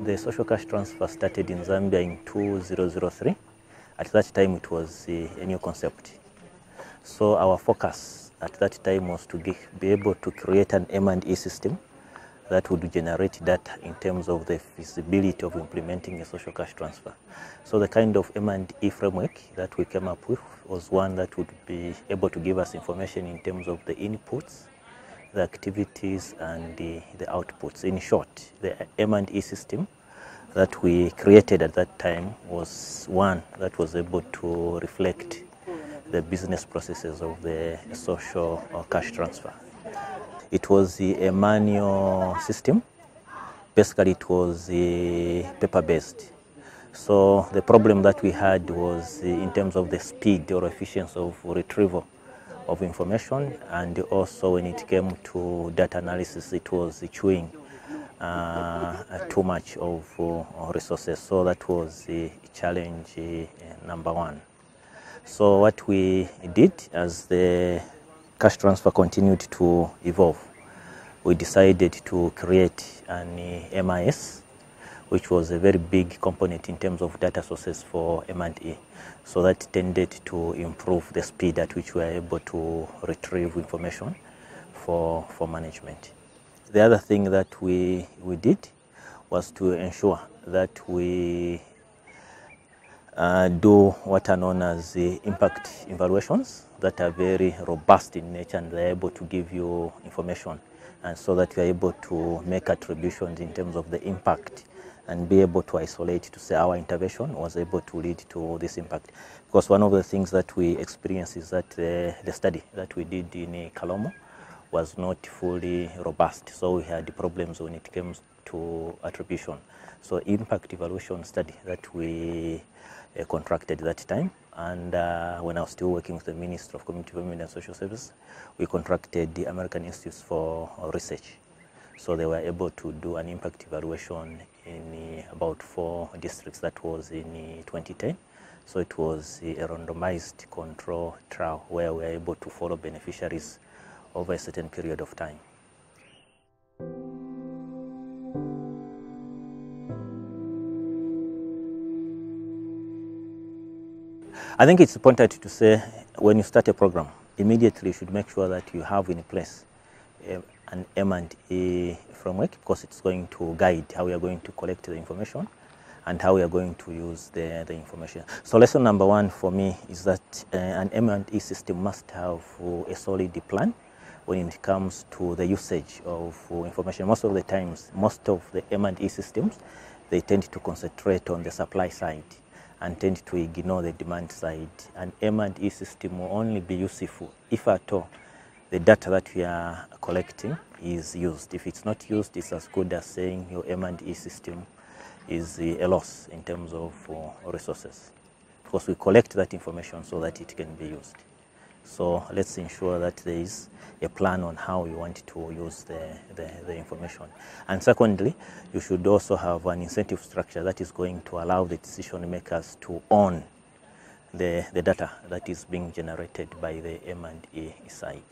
The social cash transfer started in Zambia in 2003. At that time, it was a new concept. So our focus at that time was to be able to create an M&E system that would generate data in terms of the feasibility of implementing a social cash transfer. So the kind of M&E framework that we came up with was one that would be able to give us information in terms of the inputs, the activities, and the outputs. In short, the M&E system that we created at that time was one that was able to reflect the business processes of the social cash transfer. It was a manual system. Basically, it was paper-based. So the problem that we had was in terms of the speed or efficiency of retrieval of information, and also when it came to data analysis, it was chewing too much of resources. So that was challenge number one. So what we did as the cash transfer continued to evolve, we decided to create an MIS, which was a very big component in terms of data sources for M&E. So that tended to improve the speed at which we are able to retrieve information for management. The other thing that we did was to ensure that we do what are known as impact evaluations that are very robust in nature, and they're able to give you information, and so that you're able to make attributions in terms of the impact and be able to isolate to say our intervention was able to lead to this impact. Because one of the things that we experienced is that the study that we did in Kalomo was not fully robust, so we had problems when it came to attribution. So impact evaluation study that we contracted that time, and when I was still working with the Ministry of Community Development and Social Services, we contracted the American Institutes for Research. So they were able to do an impact evaluation in about 4 districts. That was in 2010. So it was a randomized control trial where we were able to follow beneficiaries over a certain period of time. I think it's important to say when you start a program, immediately you should make sure that you have in place an M&E framework, because it's going to guide how we are going to collect the information and how we are going to use the information. So lesson number one for me is that an M&E system must have a solid plan when it comes to the usage of information. Most of the times, most of the M&E systems, they tend to concentrate on the supply side and tend to ignore the demand side. An M&E system will only be useful if at all the data that we are collecting is used. If it's not used, it's as good as saying your M&E system is a loss in terms of resources, because we collect that information so that it can be used. So let's ensure that there is a plan on how we want to use the information. And secondly, you should also have an incentive structure that is going to allow the decision makers to own the data that is being generated by the M&E side.